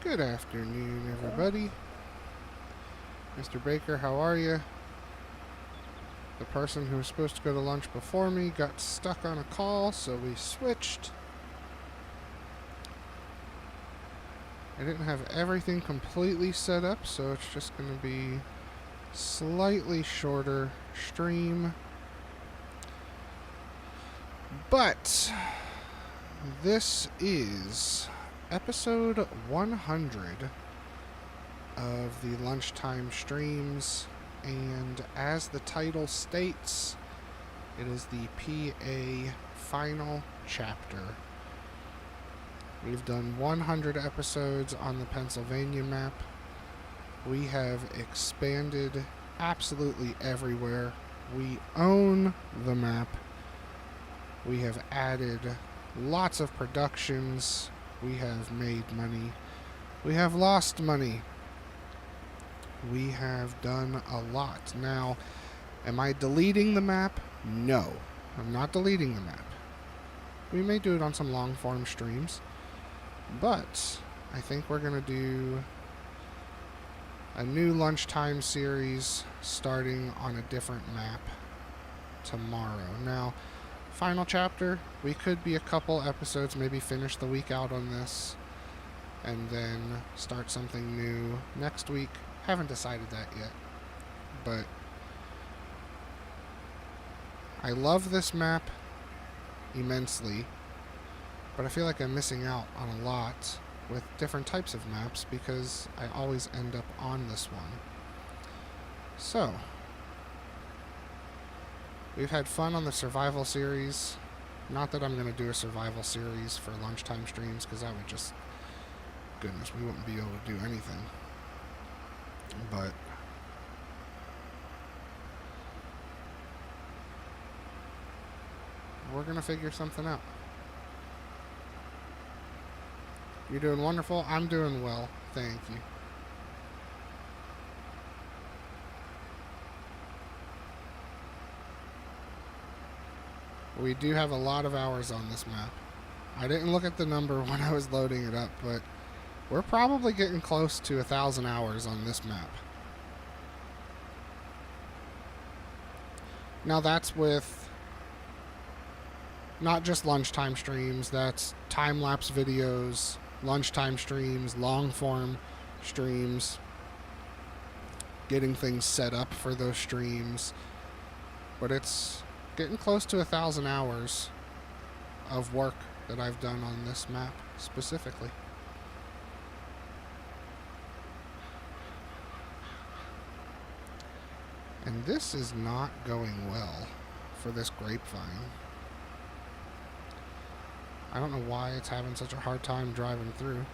Good afternoon, everybody. Mr. Baker, how are you? The person who was supposed to go to lunch before me got stuck on a call, so we switched. I didn't have everything completely set up, so it's just going to be slightly shorter stream. But this is episode 100 of the Lunchtime streams, and as the title states, it is the PA final chapter. We've done 100 episodes on the Pennsylvania map. We have expanded absolutely everywhere. We own the map. We have added lots of productions. We have made money. We have lost money. We have done a lot. Now, am I deleting the map? No, I'm not deleting the map. We may do it on some long-form streams, but I think we're going to do a new Lunchtime series starting on a different map tomorrow. Now, final chapter, we could be a couple episodes, maybe finish the week out on this, and then start something new next week. Haven't decided that yet, but I love this map immensely, but I feel like I'm missing out on a lot with different types of maps because I always end up on this one. So, we've had fun on the survival series. Not that I'm going to do a survival series for Lunchtime streams, because that would just, goodness, we wouldn't be able to do anything. But we're going to figure something out. You're doing wonderful. I'm doing well. Thank you. We do have a lot of hours on this map. I didn't look at the number when I was loading it up, but we're probably getting close to 1,000 hours on this map. Now that's with not just Lunchtime streams, that's time-lapse videos, Lunchtime streams, long-form streams, getting things set up for those streams. But it's getting close to 1,000 hours of work that I've done on this map specifically. And this is not going well for this grapevine. I don't know why it's having such a hard time driving through.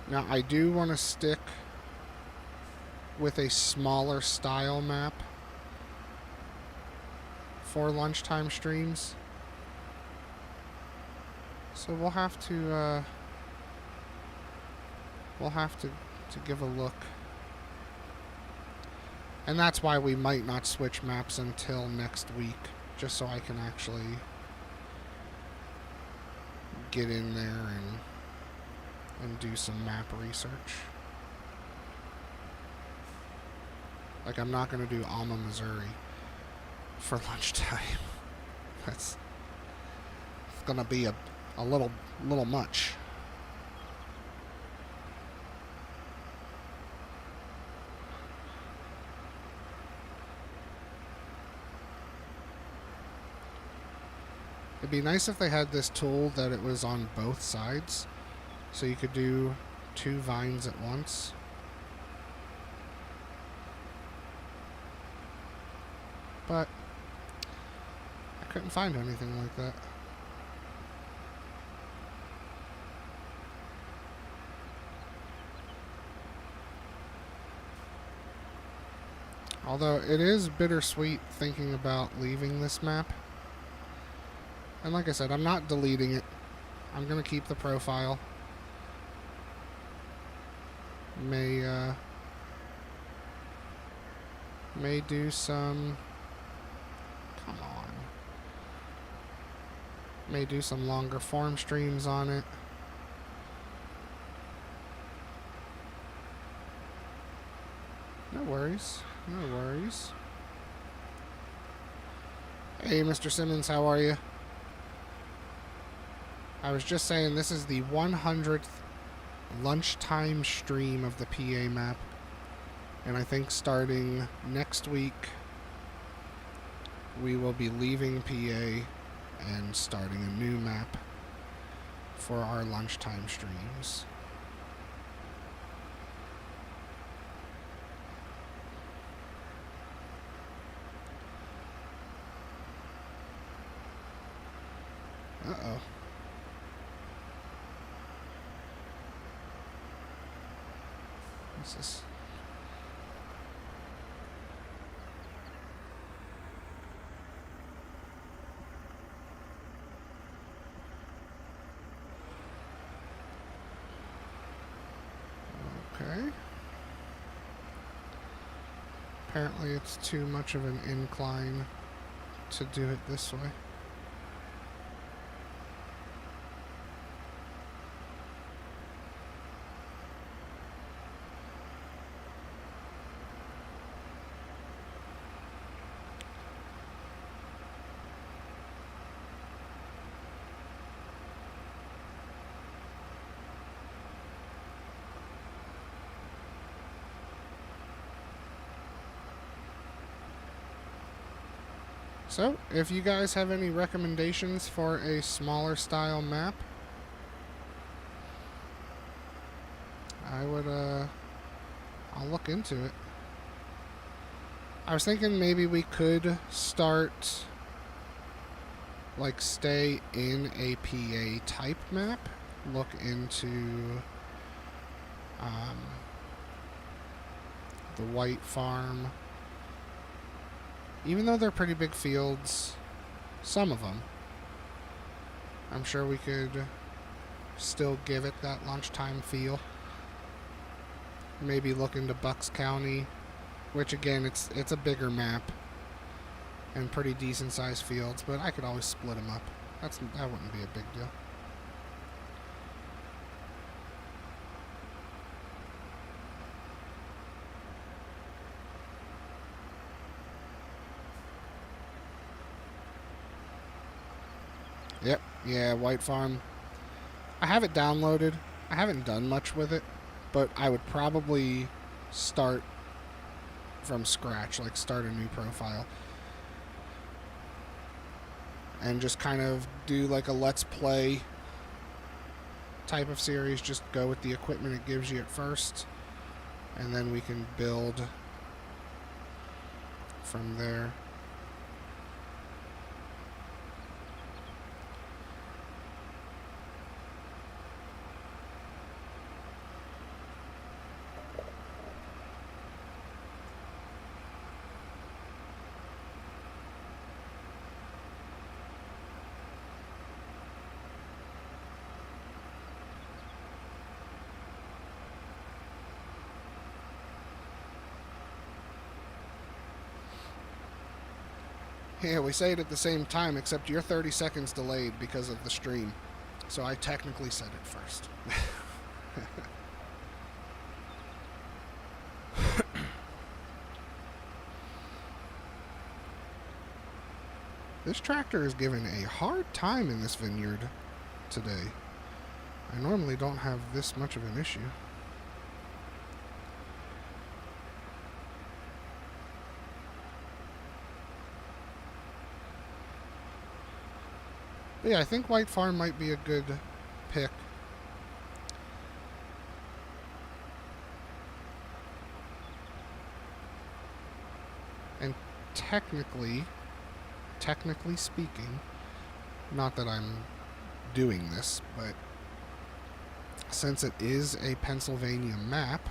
Now, I do want to stick with a smaller style map for Lunchtime streams. So we'll have to give a look. And that's why we might not switch maps until next week, just so I can actually get in there and do some map research. Like, I'm not going to do Alma, Missouri for Lunchtime. It's going to be a little much. It'd be nice if they had this tool that it was on both sides, so you could do 2 vines at once. But I couldn't find anything like that. Although it is bittersweet thinking about leaving this map. And like I said, I'm not deleting it. I'm going to keep the profile. May do some Come on. May do some longer form streams on it. No worries. No worries. Hey, Mr. Simmons, how are you? I was just saying this is the 100th lunchtime stream of the PA map. And I think starting next week, we will be leaving PA and starting a new map for our lunchtime streams. Uh-oh. What's this? Okay. Apparently it's too much of an incline to do it this way. So, if you guys have any recommendations for a smaller style map, I would, I'll look into it. I was thinking maybe we could start, like, stay in a PA type map, look into, the White Farm. Even though they're pretty big fields, some of them, I'm sure we could still give it that lunchtime feel. Maybe look into Bucks County, which again, it's a bigger map and pretty decent sized fields, but I could always split them up. That wouldn't be a big deal. Yep, yeah, White Farm. I have it downloaded. I haven't done much with it, but I would probably start from scratch, like start a new profile. And just kind of do like a let's play type of series. Just go with the equipment it gives you at first, and then we can build from there. Yeah, we say it at the same time, except you're 30 seconds delayed because of the stream. So I technically said it first. This tractor is given a hard time in this vineyard today. I normally don't have this much of an issue. But yeah, I think White Farm might be a good pick. And technically speaking, not that I'm doing this, but since it is a Pennsylvania map,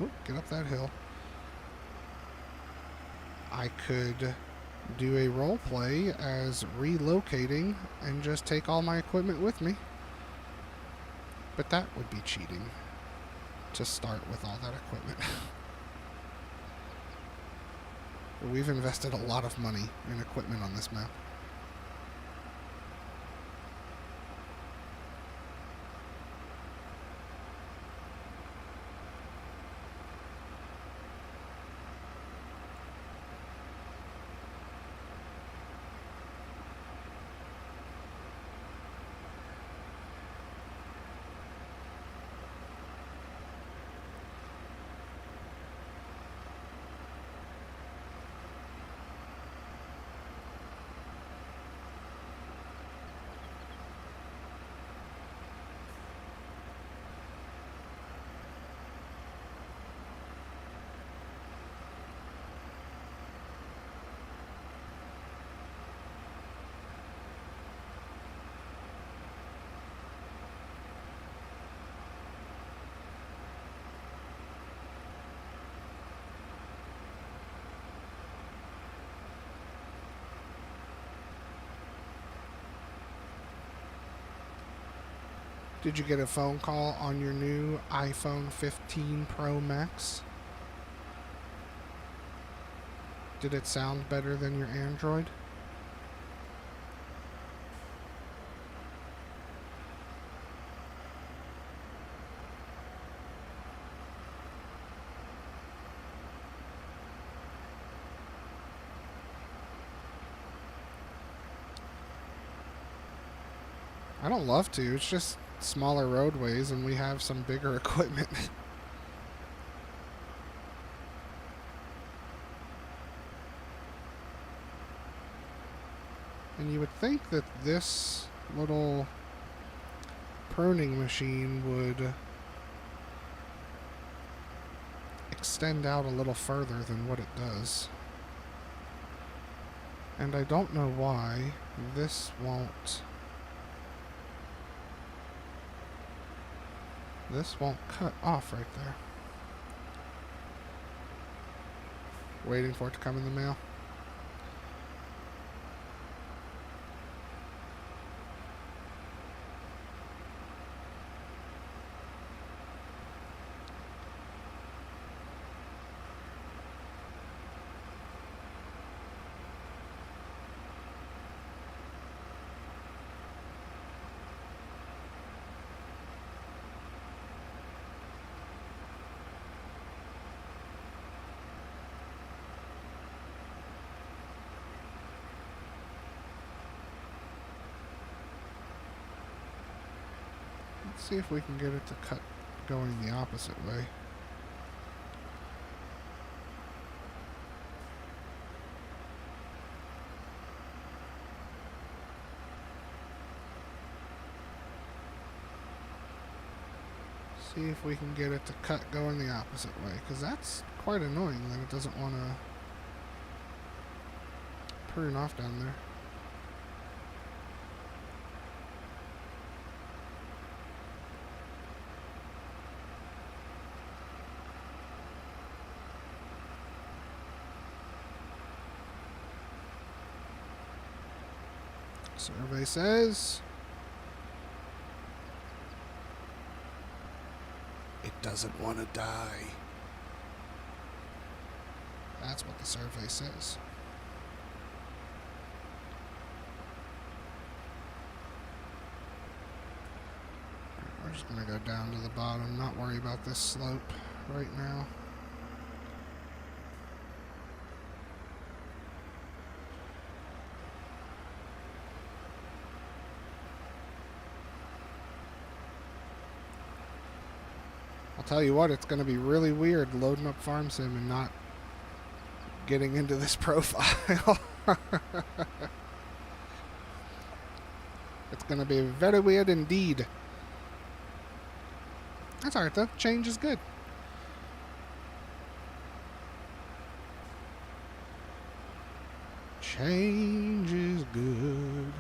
oh, get up that hill, I could do a role play as relocating and just take all my equipment with me. But that would be cheating to start with all that equipment. We've invested a lot of money in equipment on this map. Did you get a phone call on your new iPhone 15 Pro Max? Did it sound better than your Android? I don't love to. It's just smaller roadways and we have some bigger equipment. And you would think that this little pruning machine would extend out a little further than what it does. And I don't know why this won't cut off right there. Waiting for it to come in the mail. Let's see if we can get it to cut going the opposite way. See if we can get it to cut going the opposite way, because that's quite annoying that it doesn't want to prune off down there. Survey says it doesn't want to die. That's what the survey says. We're just going to go down to the bottom, not worry about this slope right now. I'll tell you what, it's going to be really weird loading up Farm Sim and not getting into this profile. It's going to be very weird indeed. That's alright though. Change is good. Change is good.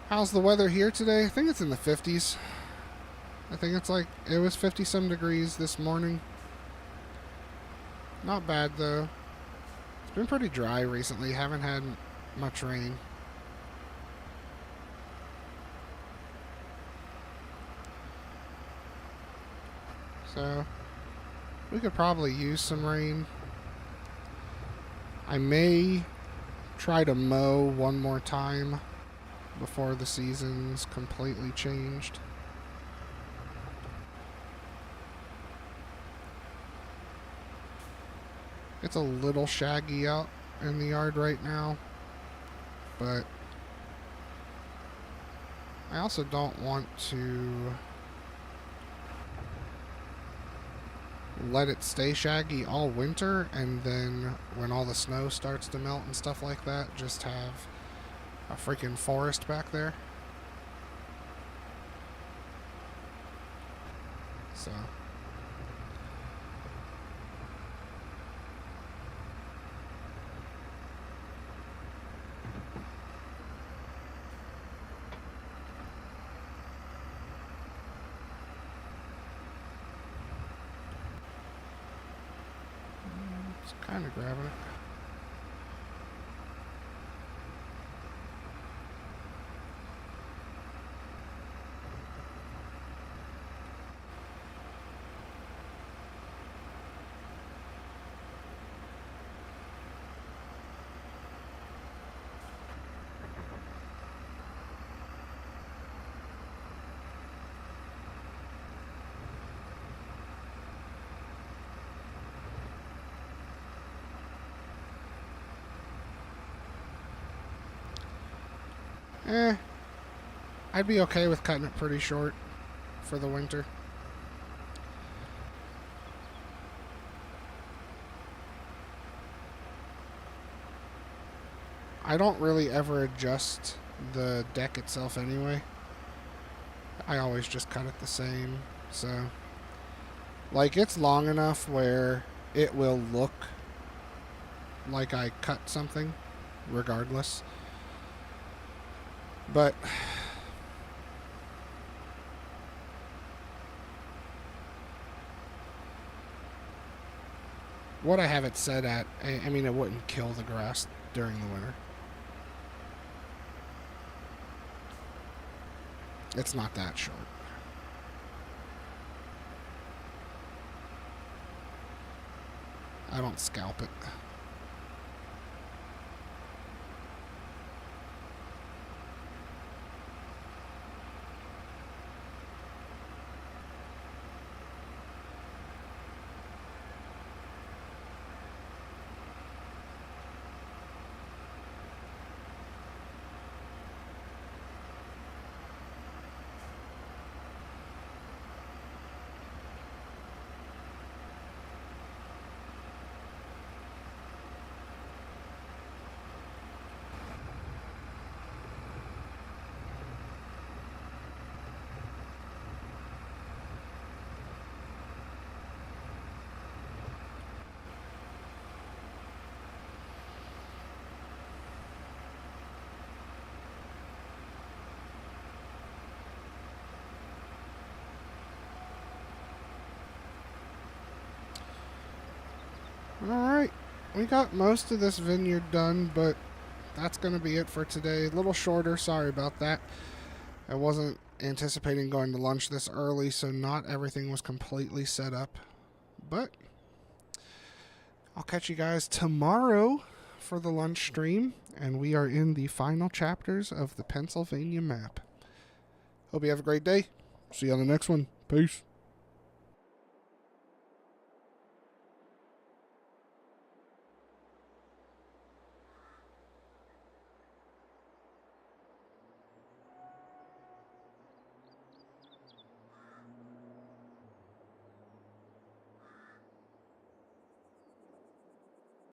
How's the weather here today? I think it's in the 50s. I think it's like, it was 50 some degrees this morning. Not bad, though. It's been pretty dry recently. Haven't had much rain. So, we could probably use some rain. I may try to mow one more time before the season's completely changed. It's a little shaggy out in the yard right now, but I also don't want to let it stay shaggy all winter, and then when all the snow starts to melt and stuff like that, just have a freaking forest back there. So it's kind of grabbing it. I'd be okay with cutting it pretty short for the winter. I don't really ever adjust the deck itself anyway. I always just cut it the same. So, like, it's long enough where it will look like I cut something regardless. But what I have it set at, I mean, it wouldn't kill the grass during the winter. It's not that short. I don't scalp it. Alright, we got most of this vineyard done, but that's going to be it for today. A little shorter, sorry about that. I wasn't anticipating going to lunch this early, so not everything was completely set up. But I'll catch you guys tomorrow for the lunch stream, and we are in the final chapters of the Pennsylvania map. Hope you have a great day. See you on the next one. Peace.